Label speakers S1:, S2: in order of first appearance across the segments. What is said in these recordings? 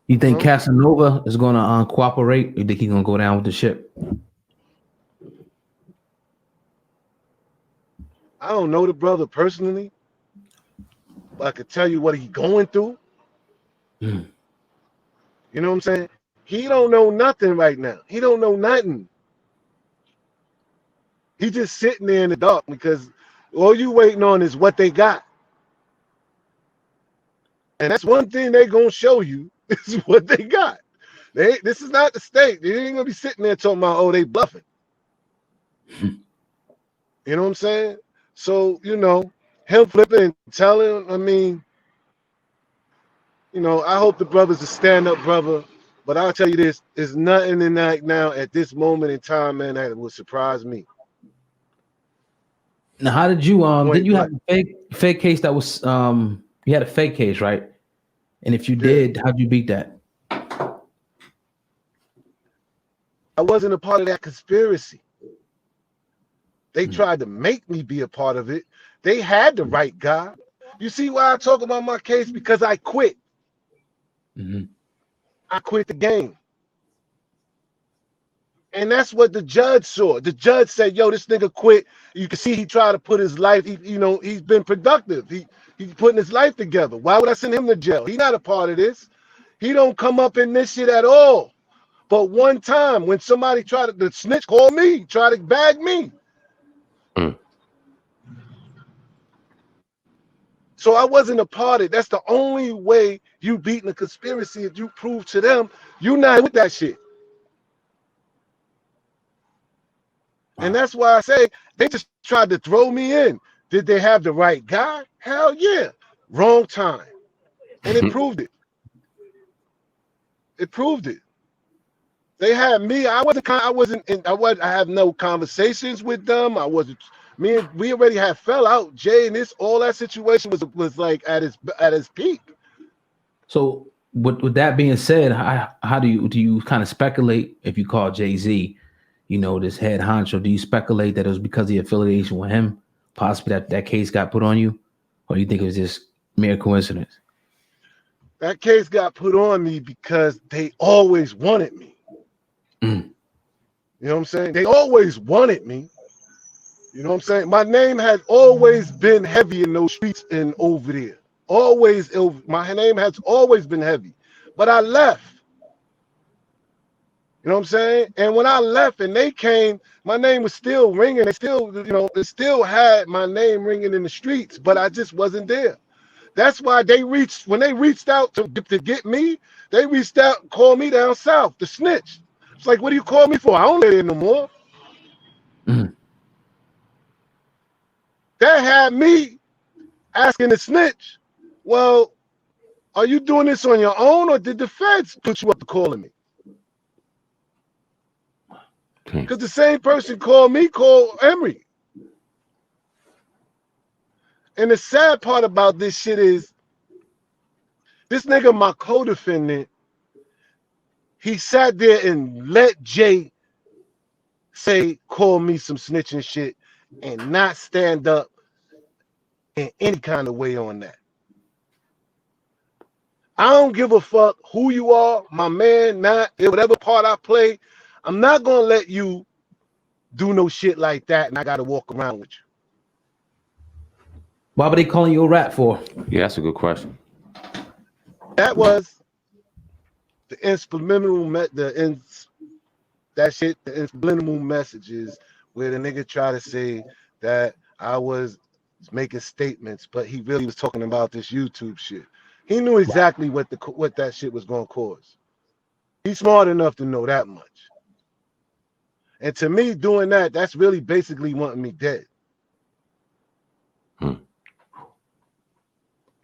S1: You think Casanova is going to cooperate? You think he's going to go down with the ship?
S2: I don't know the brother personally, but I could tell you what he's going through.
S1: Mm.
S2: You know what I'm saying? He don't know nothing right now. He don't know nothing. He just sitting there in the dark because all you waiting on is what they got. And that's one thing they gonna show you is what they got. This is not the state. They ain't gonna be sitting there talking about, oh, they bluffing. You know what I'm saying? So, him flipping and telling, I mean, I hope the brother's a stand-up brother, but I'll tell you this, there's nothing in that now at this moment in time, man, that would surprise me.
S1: Now, how did you did
S2: Point
S1: you have
S2: blank.
S1: a fake case that was you had a fake case, right? And if you
S2: Yeah.
S1: did, how'd you beat that?
S2: I wasn't a part of that conspiracy. They tried to make me be a part of it. They had the right guy. You see why I talk about my case? Because I quit.
S1: Mm-hmm.
S2: I quit the game. And that's what the judge saw. The judge said, yo, this nigga quit. You can see he tried to put his life, he's been productive. He's putting his life together. Why would I send him to jail? He's not a part of this. He don't come up in this shit at all. But one time when somebody the snitch called me, try to bag me. So I wasn't a part of it. That's the only way you beating a conspiracy if you prove to them you're not with that shit. And that's why I say they just tried to throw me in. Did they have the right guy? Hell yeah. Wrong time. And it proved it. It proved it. They had me. I have no conversations with them. We already had fell out. Jay and all that situation was like at his peak.
S1: So with that being said, how do you kind of speculate if you call Jay-Z, this head honcho? Do you speculate that it was because of the affiliation with him, possibly that case got put on you, or do you think it was just mere coincidence?
S2: That case got put on me because they always wanted me.
S1: Mm.
S2: You know what I'm saying? They always wanted me. You know what I'm saying? My name has always been heavy in those streets and over there. My name has always been heavy. But I left. You know what I'm saying? And when I left and they came, my name was still ringing. It still had my name ringing in the streets, but I just wasn't there. That's why when they reached out to get me, they reached out and called me down south, the snitch. It's like, what do you call me for? I don't live there no more.
S1: Mm.
S2: That had me asking the snitch, well, are you doing this on your own or did the feds put you up to calling me? Because the same person called Emery. And the sad part about this shit is, this nigga, my co-defendant, he sat there and let Jay say, call me some snitching shit and not stand up in any kind of way on that. I don't give a fuck who you are, my man, not whatever part I play. I'm not going to let you do no shit like that and I got to walk around with you.
S1: Why were they calling you a rat for?
S3: Yeah, that's a good question.
S2: That was the subliminal messages where the nigga try to say that I was making statements, but he really was talking about this YouTube shit. He knew exactly what that shit was going to cause. He's smart enough to know that much. And to me, doing that, that's really basically wanting me dead.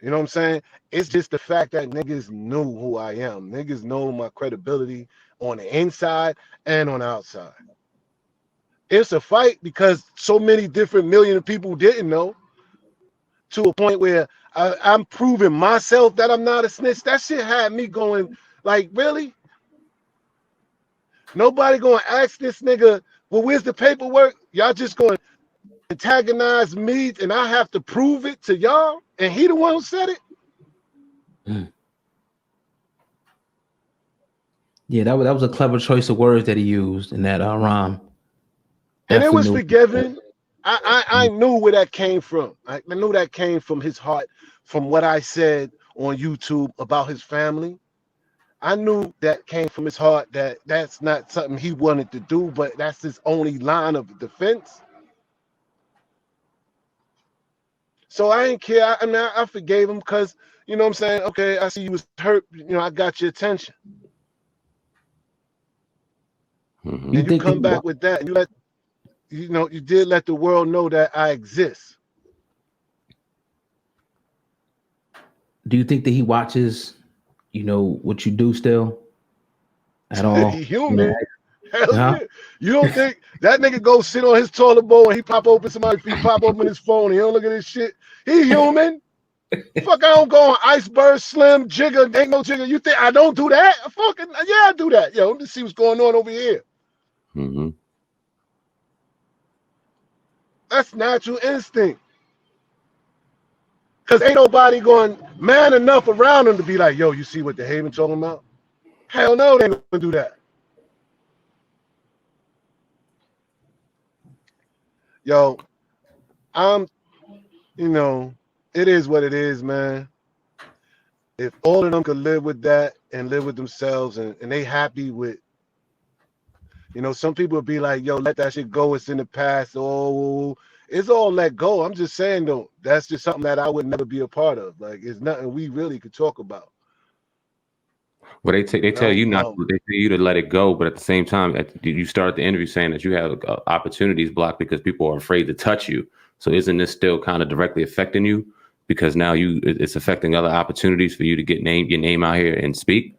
S2: You know what I'm saying? It's just the fact that niggas knew who I am. Niggas know my credibility on the inside and on the outside. It's a fight because so many different million of people didn't know, to a point where I'm proving myself that I'm not a snitch. That shit had me going like, really? Nobody gonna ask this nigga, well, where's the paperwork? Y'all just gonna antagonize me and I have to prove it to y'all? And he the one who said it?
S1: Yeah, that was a clever choice of words that he used in that rhyme.
S2: And it
S1: Definitely
S2: was
S1: knew.
S2: forgiven. I knew where that came from. I knew that came from his heart, from what I said on YouTube about his family. I knew that came from his heart, that that's not something he wanted to do, but that's his only line of defense. So I didn't care. I mean, I forgave him because, you know what I'm saying? Okay, I see you was hurt. You know, I got your attention.
S1: You
S2: And you
S1: think that
S2: come back with that. And you let, you know, you did let the world know that I exist.
S1: do you think that he watches, what you do still at all?
S2: He
S1: You know,
S2: human. Hell
S1: huh?
S2: yeah. You don't think that nigga go sit on his toilet bowl and he pop open somebody, he pop open his phone and he don't look at his shit? He human. Fuck, I don't go on Iceberg, Slim, Jigger, ain't no Jigger. You think I don't do that? Fucking yeah, I do that. Yo, let's see what's going on over here.
S3: Mm-hmm.
S2: That's natural instinct. Cause ain't nobody going man enough around him to be like, yo, you see what Dehaven talking about? Hell no, they ain't gonna do that. Yo, I'm, it is what it is, man. If all of them could live with that and live with themselves and they happy with, some people would be like, yo, let that shit go. It's in the past. Oh, it's all let go. I'm just saying though, that's just something that I would never be a part of. Like, it's nothing we really could talk about.
S3: Well, they
S2: You
S3: tell
S2: know?
S3: you not. They tell you to let it go, but at the same time, you start the interview saying that you have opportunities blocked because people are afraid to touch you. So isn't this still kind of directly affecting you? Because now it's affecting other opportunities for you to get your name out here and speak.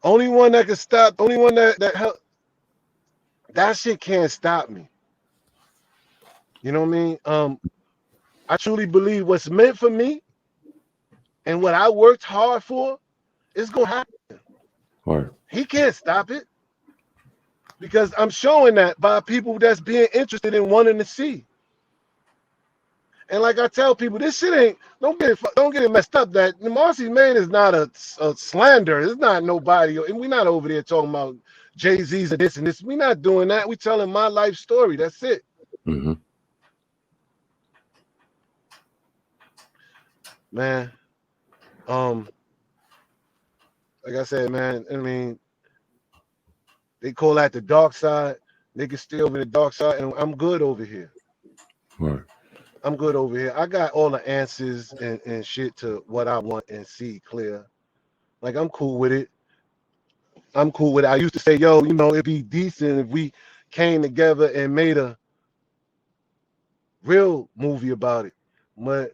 S2: Only one that can stop, only one that help, that shit can't stop me. You know what I mean? I truly believe what's meant for me and what I worked hard for is gonna happen.
S3: Or
S2: He can't stop it because I'm showing that by people that's being interested in wanting to see. And like I tell people, this shit ain't. Don't get it messed up. That Marcy's man is not a slander. It's not nobody, and we're not over there talking about Jay-Z's and this and this. We're not doing that. We telling my life story. That's it.
S3: mm-hmm.
S2: Man. Like I said, man. I mean, they call that the dark side. They can stay over the dark side, and I'm good over here.
S3: Or
S2: I'm good over here. I got all the answers and shit to what I want and see clear. Like I'm cool with it. I'm cool with it. I used to say, yo, it'd be decent if we came together and made a real movie about it. But,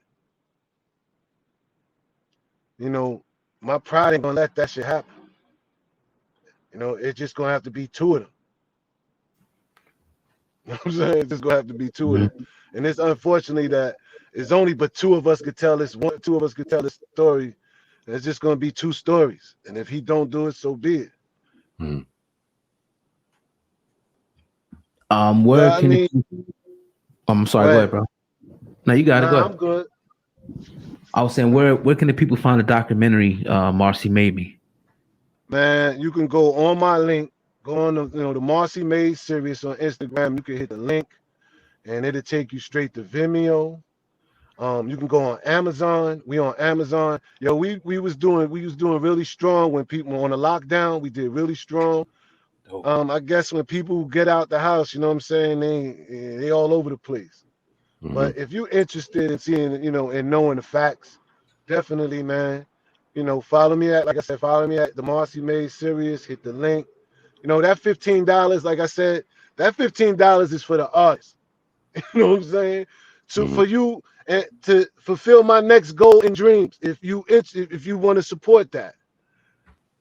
S2: my pride ain't gonna let that shit happen. It's just gonna have to be two of them. You know what I'm saying? It's just gonna have to be two of them. And it's unfortunately that it's only but two of us could tell this one, two of us could tell this story. And it's just gonna be two stories. And if he don't do it, so be it.
S1: Where
S2: But I
S1: can
S2: mean,
S1: I'm sorry,
S2: go
S1: go
S2: ahead.
S1: ahead, bro. No, you got it. Go
S2: Nah,
S1: ahead.
S2: I'm good.
S1: I was saying, where can the people find the documentary Marcy Made Me?
S2: Man, you can go on my link, go on the Marcy Made series on Instagram. You can hit the link and it'll take you straight to Vimeo. You can go on Amazon. We on Amazon. Yo, we was doing really strong when people on the lockdown. We did really strong. I guess when people get out the house, you know what I'm saying, they all over the place.
S3: mm-hmm.
S2: But if you're interested in seeing, and knowing the facts, definitely, man, follow me at, like I said, follow me at the Marcy Made series. Hit the link. That $15, like I said, that $15 is for the artist. You know what I'm saying? So for you and to fulfill my next goal and dreams, if you want to support that,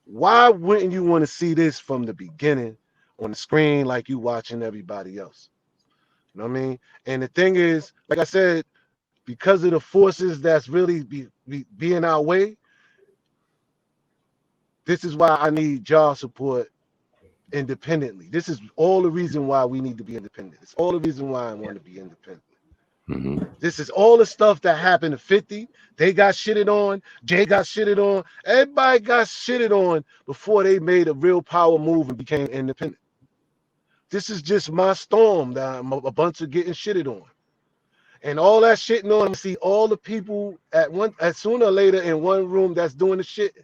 S2: why wouldn't you want to see this from the beginning on the screen like you watching everybody else? You know what I mean? And the thing is, like I said, because of the forces that's really be in our way, this is why I need y'all support independently. This is all the reason why we need to be independent. It's all the reason why I want to be independent. This is all the stuff that happened to 50. They got shitted on. Jay got shitted on. Everybody got shitted on before they made a real power move and became independent. This is just my storm that I'm a bunch of getting shitted on. And all that shitting on, I see all the people at sooner or later in one room that's doing the shit.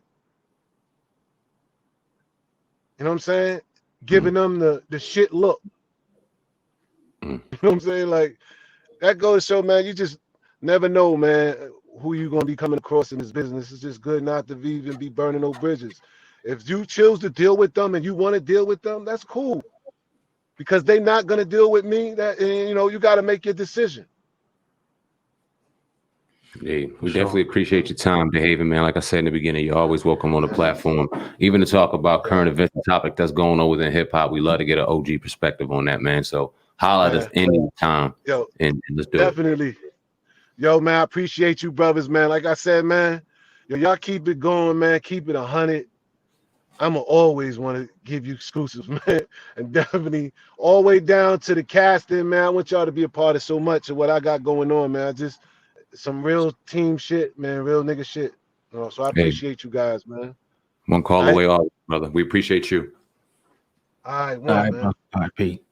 S2: You know what I'm saying? Giving them the shit look. You know what I'm saying? Like, that goes to show, man, you just never know, man, who you gonna be coming across in this business. It's just good not to even be burning no bridges. If you choose to deal with them and you want to deal with them, that's cool. Because they're not gonna deal with me. You got to make your decision.
S3: Hey, we definitely appreciate your time, Dehaven, man. Like I said in the beginning, you're always welcome on the platform, even to talk about current events and topic that's going on within hip hop. We love to get an OG perspective on that, man. So holla at us any time.
S2: Yo,
S3: and let's do
S2: definitely.
S3: it.
S2: Yo, man, I appreciate you, brothers, man. Like I said, man, y'all keep it going, man. Keep it 100. I'ma always want to give you exclusives, man. And definitely all the way down to the casting, man. I want y'all to be a part of so much of what I got going on, man. Some real team shit, man. Real nigga shit. So I appreciate you guys, man.
S3: One call away, all brother. We appreciate you.
S2: All right, man.
S1: All right, Pete.